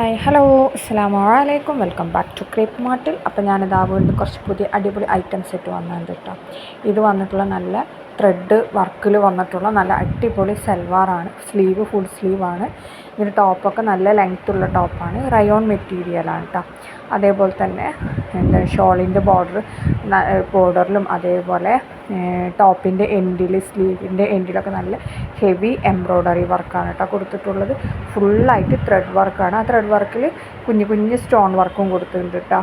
Hi hello അസ്സലാമു അലൈക്കും welcome back to crepe മാർട്ടിൽ. അപ്പോൾ ഞാനിതാ വീണ്ടും കുറച്ച് പുതിയ അടിപൊളി ഐറ്റംസ് ഇട്ട് വന്നിട്ടുണ്ട് കേട്ടോ. ഇത് വന്നിട്ടുള്ള നല്ല ത്രെഡ് വർക്കിൽ വന്നിട്ടുള്ള നല്ല അടിപൊളി സൽവാറാണ്. Sleeve full സ്ലീവാണ്. ഇതിൻ്റെ ടോപ്പൊക്കെ നല്ല ലെങ്ത്തുള്ള ടോപ്പാണ്. റയോൺ മെറ്റീരിയലാണ് കേട്ടോ. അതേപോലെ തന്നെ ഷോളിൻ്റെ ബോർഡറിലും അതേപോലെ ടോപ്പിൻ്റെ എൻഡിൽ സ്ലീവിൻ്റെ എൻഡിലൊക്കെ നല്ല ഹെവി എംബ്രോയ്ഡറി വർക്കാണ് കേട്ടോ കൊടുത്തിട്ടുള്ളത്. ഫുള്ളായിട്ട് ത്രെഡ് വർക്കാണ്. ആ ത്രെഡ് വർക്കിൽ കുഞ്ഞു കുഞ്ഞു സ്റ്റോൺ വർക്കും കൊടുത്തിട്ടുണ്ട് കേട്ടോ.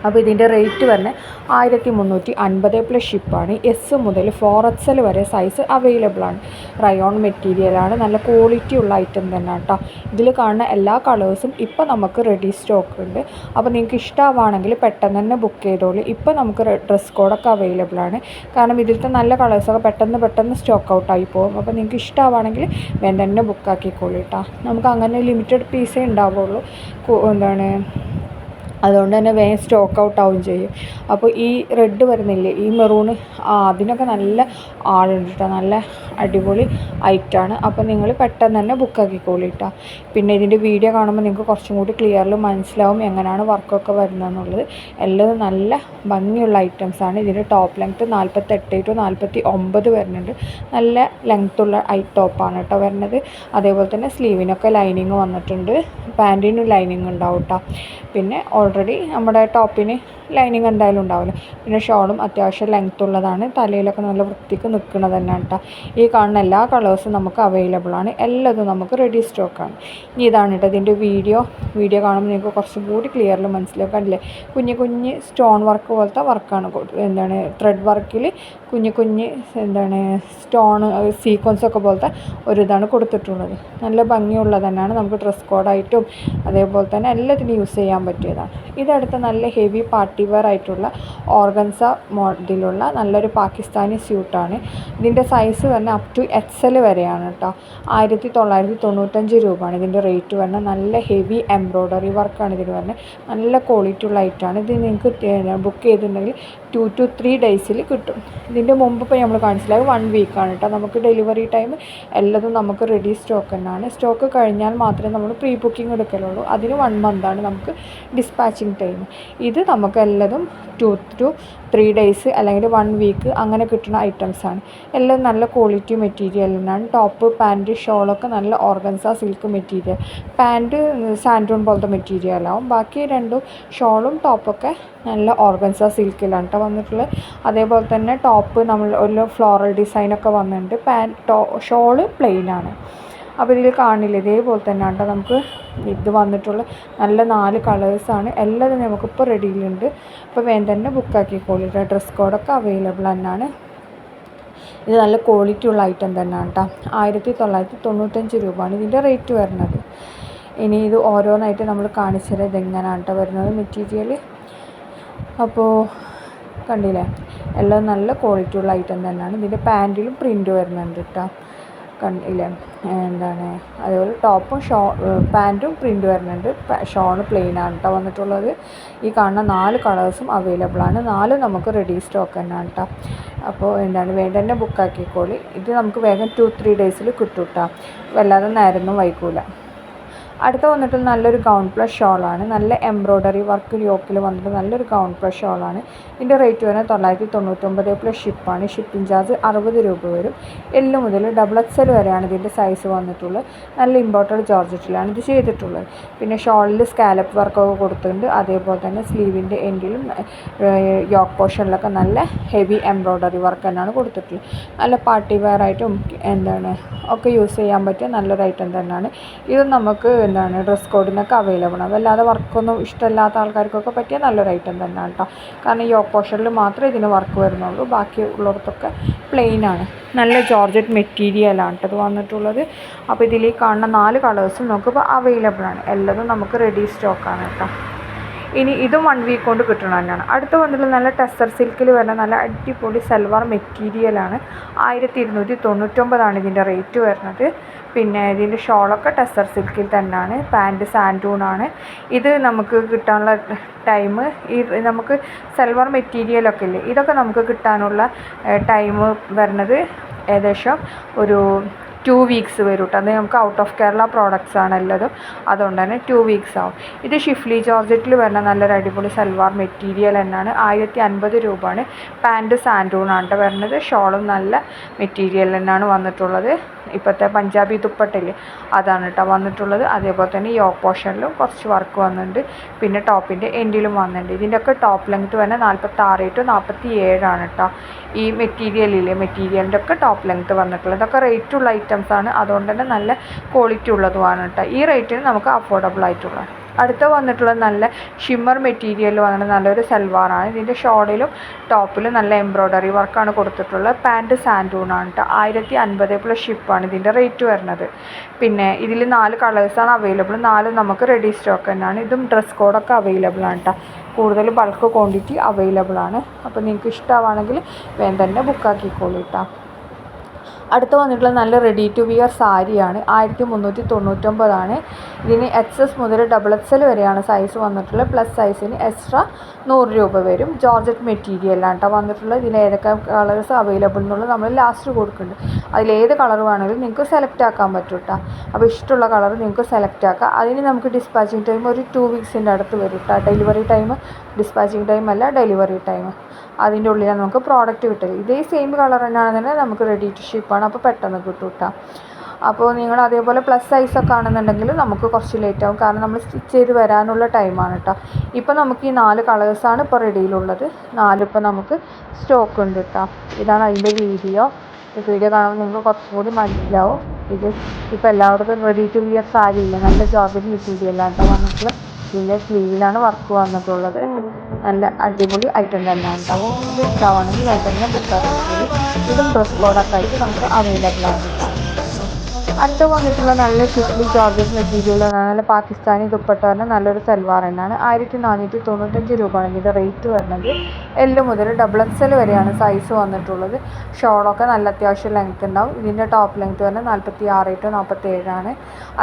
അപ്പോൾ ഇതിൻ്റെ റേറ്റ് തന്നെ 1350 പ്ലസ് ഷിപ്പാണ്. എസ് മുതൽ 4XL വരെ സൈസ് അവൈലബിൾ ആണ്. റയോൺ മെറ്റീരിയലാണ്. നല്ല ക്വാളിറ്റി ഉള്ള ഐറ്റം തന്നെ കേട്ടോ. ഇതിൽ കാണുന്ന എല്ലാ കളേഴ്സും ഇപ്പോൾ നമുക്ക് റെഡി സ്റ്റോക്ക് ഉണ്ട്. അപ്പോൾ നിങ്ങൾക്ക് ഇഷ്ടമാണെങ്കിൽ പെട്ടെന്ന് തന്നെ ബുക്ക് ചെയ്തോളൂ. ഇപ്പോൾ നമുക്ക് ഡ്രസ് കോഡൊക്കെ അവൈലബിൾ ആണ്. കാരണം ഇതിലത്തെ നല്ല കളേഴ്സൊക്കെ പെട്ടെന്ന് സ്റ്റോക്ക് ഔട്ടായി പോകും. അപ്പോൾ നിങ്ങൾക്ക് ഇഷ്ടമാണെങ്കിൽ വേണ്ട തന്നെ ബുക്കാക്കിക്കോളൂ കേട്ടോ. നമുക്ക് അങ്ങനെ ലിമിറ്റഡ് പീസേ ഉണ്ടാവുള്ളൂ. അതുകൊണ്ട് തന്നെ വേഗം സ്റ്റോക്ക് ഔട്ട് ആവുകയും ചെയ്യും. അപ്പോൾ ഈ റെഡ് വരുന്നില്ലേ, ഈ മെറൂണ്, അതിനൊക്കെ നല്ല ആളുണ്ട് കേട്ടോ. നല്ല അടിപൊളി ഐറ്റമാണ്. അപ്പോൾ നിങ്ങൾ പെട്ടെന്ന് തന്നെ ബുക്കാക്കിക്കോളൂ കേട്ടോ. പിന്നെ ഇതിൻ്റെ വീഡിയോ കാണുമ്പോൾ നിങ്ങൾക്ക് കുറച്ചും കൂടി ക്ലിയറിൽ മനസ്സിലാവും എങ്ങനെയാണ് വർക്കൊക്കെ വരുന്നതെന്നുള്ളത്. എല്ലാം നല്ല ഭംഗിയുള്ള ഐറ്റംസാണ്. ഇതിൻ്റെ ടോപ്പ് ലെങ്ത്ത് 48 to 49 വരുന്നുണ്ട്. നല്ല ലെങ്ത്തുള്ള ടോപ്പാണ് കേട്ടോ വരുന്നത്. അതേപോലെ തന്നെ സ്ലീവിനൊക്കെ ലൈനിങ് വന്നിട്ടുണ്ട്. പാൻറ്റിനും ലൈനിങ് ഉണ്ടാവും കേട്ടോ. പിന്നെ ഓൾറെഡി നമ്മുടെ ടോപ്പിന് ലൈനിങ് എന്തായാലും ഉണ്ടാവില്ല. പിന്നെ ഷോളും അത്യാവശ്യം ലെങ്ത്ത് ഉള്ളതാണ്. തലയിലൊക്കെ നല്ല വൃത്തിക്ക് നിൽക്കുന്നത് തന്നെയാണ് കേട്ടോ. ഈ കാണുന്ന എല്ലാ കളേഴ്സും നമുക്ക് അവൈലബിൾ ആണ്. എല്ലാതും നമുക്ക് റെഡി സ്റ്റോക്കാണ്. ഇനി ഇതാണ് കേട്ടോ ഇതിൻ്റെ വീഡിയോ കാണുമ്പോൾ നിങ്ങൾക്ക് കുറച്ചും കൂടി ക്ലിയറിൽ മനസ്സിലാവും. കണ്ടില്ലേ, കുഞ്ഞ് സ്റ്റോൺ വർക്ക് പോലത്തെ വർക്കാണ്. ത്രെഡ് വർക്കിൽ കുഞ്ഞ് സ്റ്റോൺ സീക്വൻസൊക്കെ പോലത്തെ ഒരിതാണ് കൊടുത്തിട്ടുള്ളത്. നല്ല ഭംഗിയുള്ളത് തന്നെയാണ്. നമുക്ക് ഡ്രസ് കോഡായിട്ടും അതേപോലെ തന്നെ എല്ലാത്തിനും യൂസ് ചെയ്യാൻ പറ്റിയതാണ്. ഇതടുത്ത നല്ല ഹെവി പാർട്ടി വെയർ ആയിട്ടുള്ള ഓർഗൻസ മോഡലുള്ള നല്ലൊരു പാകിസ്ഥാനി സ്യൂട്ടാണ്. ഇതിൻ്റെ സൈസ് തന്നെ അപ് ടു XL വരെയാണ് കേട്ടോ. 1995 രൂപയാണ് ഇതിൻ്റെ റേറ്റ് വരുന്നത്. നല്ല ഹെവി എംബ്രോയ്ഡറി വർക്കാണ് ഇതിന് വരുന്നത്. നല്ല ക്വാളിറ്റി ഉള്ള ഐറ്റമാണ്. ഇത് നിങ്ങൾക്ക് ബുക്ക് ചെയ്തിട്ടുണ്ടെങ്കിൽ 2 to 3 ഡേയ്സിൽ കിട്ടും. ഇതിൻ്റെ മുമ്പ് ഇപ്പോൾ നമ്മൾ കാണിച്ചില്ല, 1 വീക്കാണ് കേട്ടോ. നമുക്ക് ഡെലിവറി ടൈം എല്ലാതും നമുക്ക് റെഡി സ്റ്റോക്ക് തന്നെയാണ്. സ്റ്റോക്ക് കഴിഞ്ഞാൽ മാത്രമേ നമ്മൾ പ്രീ ബുക്കിംഗ് എടുക്കലുള്ളൂ. അതിന് 1 മന്താണ് നമുക്ക് ഡിസ്പാച്ചിങ് ടൈം. ഇത് നമുക്ക് എല്ലാതും 2 to 3 ഡേയ്സ് അല്ലെങ്കിൽ 1 വീക്ക് അങ്ങനെ കിട്ടുന്ന ഐറ്റംസാണ്. എല്ലാം നല്ല ക്വാളിറ്റി മെറ്റീരിയലിനാണ്. ടോപ്പ്, പാൻറ്റ്, ഷോളൊക്കെ നല്ല ഓർഗൻസ സിൽക്ക് മെറ്റീരിയൽ. പാൻറ്റ് സാൻഡൂൺ പോലത്തെ മെറ്റീരിയലാവും. ബാക്കി രണ്ടും ഷോളും ടോപ്പൊക്കെ നല്ല ഓർഗൻസ സിൽക്കിലാണ് കേട്ടോ വന്നിട്ടുള്ളത്. അതേപോലെ തന്നെ ടോപ്പ് നമ്മൾ ഒരു ഫ്ലോറൽ ഡിസൈനൊക്കെ വന്നിട്ടുണ്ട്. ഷോള് പ്ലെയിനാണ്. അപ്പോൾ ഇതിൽ കാണില്ല, ഇതേപോലെ തന്നെ കേട്ടോ നമുക്ക് ഇത് വന്നിട്ടുള്ള നല്ല 4 കളേഴ്സാണ്. എല്ലാതും നമുക്കിപ്പോൾ റെഡിയിലുണ്ട്. അപ്പോൾ വേഗം തന്നെ ബുക്കാക്കിക്കോളൂ. ഡ്രസ് കോഡൊക്കെ അവൈലബിൾ തന്നെയാണ്. ഇത് നല്ല ക്വാളിറ്റി ഉള്ള ഐറ്റം തന്നെയാണ് കേട്ടോ. 1995 രൂപയാണ് ഇതിൻ്റെ റേറ്റ് വരുന്നത്. ഇനി ഇത് ഓരോന്നായിട്ട് നമ്മൾ കാണിച്ചത് ഇതെങ്ങനെയാണ് കേട്ടോ വരുന്നത് മെറ്റീരിയൽ. അപ്പോൾ കണ്ടില്ലേ, എല്ലാം നല്ല ക്വാളിറ്റി ഉള്ള ഐറ്റം തന്നെയാണ്. ഇതിൻ്റെ പാൻറ്റിലും പ്രിൻ്റ് വരുന്നുണ്ട് കേട്ടോ. കണ്ടില്ലേ, അതേപോലെ ടോപ്പും പാൻറ്റും പ്രിൻ്റ് വരുന്നുണ്ട്. ഷോള് പ്ലെയിനാണ് കേട്ടോ വന്നിട്ടുള്ളത്. ഈ കാണുന്ന 4 കളേഴ്സും അവൈലബിൾ ആണ്. 4 നമുക്ക് റെഡി സ്റ്റോക്ക് തന്നെയാണ് കേട്ടോ. അപ്പോൾ വേഗം തന്നെ ബുക്കാക്കിക്കോളി. ഇത് നമുക്ക് വേഗം 2-3 ഡേയ്സിൽ കിട്ടും കേട്ടോ. വല്ലാതെ നേരമൊന്നും വൈകൂല. അടുത്ത വന്നിട്ട് നല്ലൊരു ഗൗൺ പ്ലസ് ഷോളാണ്. നല്ല എംബ്രോയ്ഡറി വർക്ക് യോക്കിൽ വന്നിട്ട് നല്ലൊരു ഗൗൺ പ്ലസ് ഷോളാണ്. ഇതിൻ്റെ റേറ്റ് വരുന്നത് 999 പ്ലസ് ഷിപ്പാണ്. ഷിപ്പിംഗ് ചാർജ് 60 രൂപ വരും. L മുതൽ XXL വരെയാണ് ഇതിൻ്റെ സൈസ് വന്നിട്ടുള്ളത്. നല്ല ഇമ്പോർട്ടഡ് ജോർജറ്റിലാണ് ഇത് ചെയ്തിട്ടുള്ളത്. പിന്നെ ഷോളിൽ സ്കാലപ്പ് വർക്കൊക്കെ കൊടുത്തിട്ടുണ്ട്. അതേപോലെ തന്നെ സ്ലീവിൻ്റെ എൻഡിലും യോക്ക് പോർഷനിലൊക്കെ നല്ല ഹെവി എംബ്രോയ്ഡറി വർക്ക് തന്നെയാണ് കൊടുത്തിട്ടുള്ളത്. നല്ല പാർട്ടി വെയർ ആയിട്ടും ഒക്കെ യൂസ് ചെയ്യാൻ പറ്റിയ നല്ലൊരു ഐറ്റം തന്നെയാണ്. ഇത് നമുക്ക് ഡ്രസ് കോഡിനൊക്കെ അവൈലബിൾ ആണ്. വല്ലാതെ വർക്കൊന്നും ഇഷ്ടമില്ലാത്ത ആൾക്കാർക്കൊക്കെ പറ്റിയ നല്ലൊരു ഐറ്റം തന്നെയാണ് കേട്ടോ. കാരണം യോക്ക് പോർഷനിൽ മാത്രമേ ഇതിന് വർക്ക് വരുന്നുള്ളൂ. ബാക്കി ഉള്ളിടത്തൊക്കെ പ്ലെയിനാണ്. നല്ല ജോർജറ്റ് മെറ്റീരിയലാണ് കേട്ടോ ഇത് വന്നിട്ടുള്ളത്. അപ്പോൾ ഇതിൽ കാണുന്ന 4 കളേഴ്സും നമുക്കിപ്പോൾ അവൈലബിൾ ആണ്. എല്ലാതും നമുക്ക് റെഡി സ്റ്റോക്കാണ് കേട്ടോ. ഇനി ഇതും 1 വീക്ക് കൊണ്ട് കിട്ടണം തന്നെയാണ്. അടുത്ത വന്നിട്ടുള്ള നല്ല ടെസർ സിൽക്കിൽ വരുന്ന നല്ല അടിപൊളി സൽവാർ മെറ്റീരിയലാണ്. 1299 ഇതിൻ്റെ റേറ്റ് വരുന്നത്. പിന്നെ ഇതിൻ്റെ ഷോളൊക്കെ ടെസർ സിൽക്കിൽ തന്നെയാണ്. പാൻറ്റ് സാൻഡൂണാണ്. ഇത് നമുക്ക് കിട്ടാനുള്ള ടൈം, നമുക്ക് സൽവാർ മെറ്റീരിയലൊക്കെ ഇല്ലേ, ഇതൊക്കെ നമുക്ക് കിട്ടാനുള്ള ടൈം വരുന്നത് ഏകദേശം ഒരു 2 വീക്സ് വരും കേട്ടോ. അത് നമുക്ക് ഔട്ട് ഓഫ് കേരള പ്രോഡക്റ്റ്സ് ആണ് ഉള്ളതും, അതുകൊണ്ട് തന്നെ 2 വീക്സ് ആവും. ഇത് ഷിഫ്ലി ജോർജറ്റിൽ വരുന്ന നല്ലൊരു അടിപൊളി സൽവാർ മെറ്റീരിയൽ തന്നെയാണ്. 1050 രൂപയാണ്. പാൻറ്റ് സാൻഡൂണാണ് കേട്ടോ വരുന്നത്. ഷോളും നല്ല മെറ്റീരിയൽ തന്നെയാണ് വന്നിട്ടുള്ളത്. ഇപ്പോഴത്തെ പഞ്ചാബി ദുപ്പട്ടില്ലേ അതാണ് കേട്ടോ വന്നിട്ടുള്ളത്. അതേപോലെ തന്നെ യോക്ക് പോർഷനിലും കുറച്ച് വർക്ക് വന്നിട്ടുണ്ട്, പിന്നെ ടോപ്പിൻ്റെ എൻഡിലും വന്നിട്ടുണ്ട്. ഇതിൻ്റെയൊക്കെ ടോപ്പ് ലെങ്ത്ത് വരുന്നത് 46 to 47 ആണ് കേട്ടോ. ഈ മെറ്റീരിയലിൻ്റെ ഒക്കെ ടോപ്പ് ലെങ്ത്ത് വന്നിട്ടുള്ളത്. ഇതൊക്കെ റേറ്റുള്ള ഐറ്റംസ് ആണ്, അതുകൊണ്ട് തന്നെ നല്ല ക്വാളിറ്റി ഉള്ളതുമാണ് കേട്ടോ. ഈ റേറ്റിന് നമുക്ക് അഫോർഡബിൾ ആയിട്ടുള്ള. അടുത്ത വന്നിട്ടുള്ളത് നല്ല ഷിമ്മർ മെറ്റീരിയൽ വന്നിട്ട് നല്ലൊരു സൽവാറാണ്. ഇതിൻ്റെ ഷോളിലും ടോപ്പിലും നല്ല എംബ്രോയ്ഡറി വർക്കാണ് കൊടുത്തിട്ടുള്ളത്. പാൻറ്റ് സാൻഡൂണാണ് കേട്ടോ. 1050 പ്ലസ് ഷിപ്പാണ് ഇതിൻ്റെ റേറ്റ് വരുന്നത്. പിന്നെ ഇതിൽ 4 കളേഴ്സാണ് അവൈലബിൾ. 4 നമുക്ക് റെഡി സ്റ്റോക്ക് തന്നെയാണ്. ഇതും ഡ്രസ് കോഡൊക്കെ അവൈലബിൾ ആണ് കേട്ടോ. കൂടുതൽ ബൾക്ക് ക്വാണ്ടിറ്റി അവൈലബിൾ ആണ്. അപ്പോൾ നിങ്ങൾക്ക് ഇഷ്ടമാണെങ്കിൽ വേഗം തന്നെ ബുക്കാക്കിക്കോളൂ കേട്ടോ. അടുത്ത് വന്നിട്ടുള്ള നല്ല റെഡി ടു വിയർ സാരിയാണ്. 1399 ഇതിന് XS മുതൽ XXL വരെയാണ് സൈസ് വന്നിട്ടുള്ളത്. പ്ലസ് സൈസിന് എക്സ്ട്രാ 100 രൂപ വരും. ജോർജറ്റ് മെറ്റീരിയലാണ് കേട്ടോ വന്നിട്ടുള്ളത്. ഇതിൽ ഏതൊക്കെ കളേഴ്സ് അവൈലബിൾ എന്നുള്ളത് നമ്മൾ ലാസ്റ്റ് കൊടുക്കുന്നുണ്ട്. അതിലേത് കളർ വേണമെങ്കിലും നിങ്ങൾക്ക് സെലക്ട് ആക്കാൻ പറ്റും കേട്ടോ. അപ്പോൾ ഇഷ്ടമുള്ള കളർ നിങ്ങൾക്ക് സെലക്ട് ആക്കാം. അതിന് നമുക്ക് ഡിസ്പാച്ചിങ് ടൈം ഒരു 2 വീക്സിൻ്റെ അടുത്ത് വരും കേട്ടോ. ഡെലിവറി ടൈം ഡിസ്പാച്ചിങ് ടൈം അല്ല, ഡെലിവറി ടൈം. അതിൻ്റെ ഉള്ളിലാണ് നമുക്ക് പ്രോഡക്റ്റ് കിട്ടുക. ഇതേ സെയിം കളർ തന്നെയാണെന്നുണ്ടെങ്കിൽ നമുക്ക് റെഡി ടു ഷിപ്പാണ്. അപ്പോൾ പെട്ടെന്ന് കിട്ടും കേട്ടോ. അപ്പോൾ നിങ്ങൾ അതേപോലെ പ്ലസ് സൈസൊക്കെ ആണെന്നുണ്ടെങ്കിൽ നമുക്ക് കുറച്ച് ലേറ്റ് ആവും, കാരണം നമ്മൾ സ്റ്റിച്ച് ചെയ്ത് വരാനുള്ള ടൈമാണ് കേട്ടോ. ഇപ്പോൾ നമുക്ക് ഈ 4 കളേഴ്സാണ് ഇപ്പോൾ റെഡിയിലുള്ളത്. 4 ഇപ്പോൾ നമുക്ക് സ്റ്റോക്ക് ഉണ്ട് കേട്ടോ. ഇതാണ് അതിൻ്റെ വീഡിയോ. ഈ വീഡിയോ കാണുമ്പോൾ നിങ്ങൾക്ക് കുറച്ചും കൂടി മനസ്സിലാവും. ഇത് ഇപ്പോൾ എല്ലാവർക്കും റെഡി ടു വിയർ സാരി ഇല്ല, നല്ല ജോർജറ്റ് മെറ്റീരിയലാണ് കേട്ടോ വന്നിട്ടുള്ളത്. ഇതിൻ്റെ സ്ലീവിലാണ് വർക്ക് വന്നിട്ടുള്ളത്. നല്ല അടിപൊളി ഐറ്റം തന്നെയാണ് ഉണ്ടാവും. ഇത് ഇഷ്ടമാണെങ്കിൽ അത് തന്നെ ബുക്കാക്കി. ഇതും ഡ്രസ് കോഡൊക്കെ ആയിട്ട് നമുക്ക് അവൈലബിൾ ആണ്. അടുത്ത വന്നിട്ടുള്ള നല്ല ഷിഫ്ലി ജോർജറ്റ് മെറ്റീരിയൽ നല്ല പാകിസ്ഥാനി ദുപ്പട്ട പറഞ്ഞാൽ നല്ലൊരു സൽവാർ തന്നെയാണ്. 1495 രൂപയാണ് ഇതിൻ്റെ റേറ്റ് വരുന്നത്. L മുതൽ XXL വരെയാണ് സൈസ് വന്നിട്ടുള്ളത്. ഷോളൊക്കെ നല്ല അത്യാവശ്യം ലെങ്ത്ത് ഉണ്ടാവും. ഇതിൻ്റെ ടോപ്പ് ലെങ്ത്ത് വരുന്നത് 46 to 47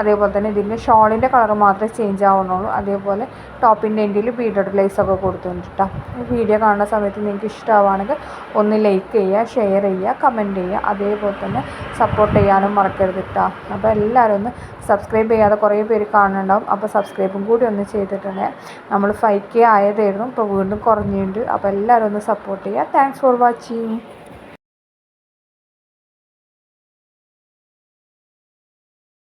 അതേപോലെ തന്നെ ഇതിൻ്റെ ഷോളിൻ്റെ കളർ മാത്രമേ ചേഞ്ച് ആവുന്നുള്ളൂ. അതേപോലെ ടോപ്പിൻ്റെ എൻഡിൽ ബീഡഡ് ലേസൊക്കെ കൊടുത്തിട്ടുണ്ട് കേട്ടോ. ഈ വീഡിയോ കാണുന്ന സമയത്ത് നിങ്ങൾക്ക് ഇഷ്ടമാവുകയാണെങ്കിൽ ഒന്ന് ലൈക്ക് ചെയ്യുക, ഷെയർ ചെയ്യുക, കമൻറ്റ് ചെയ്യുക. അതേപോലെ തന്നെ സപ്പോർട്ട് ചെയ്യാനും മറക്കരുത് കേട്ടോ. അപ്പോൾ എല്ലാവരും ഒന്ന് സബ്സ്ക്രൈബ് ചെയ്യാതെ കുറേ പേര് കാണുന്നുണ്ടാവും. അപ്പോൾ സബ്സ്ക്രൈബും കൂടി ഒന്ന് ചെയ്തിട്ടുണ്ടെങ്കിൽ നമ്മൾ 5K ആയതായിരുന്നു, ഇപ്പോൾ വീണ്ടും കുറഞ്ഞിട്ടുണ്ട്. അപ്പോൾ എല്ലാവരും ഒന്ന് സപ്പോർട്ട് ചെയ്യുക. Thanks for watching.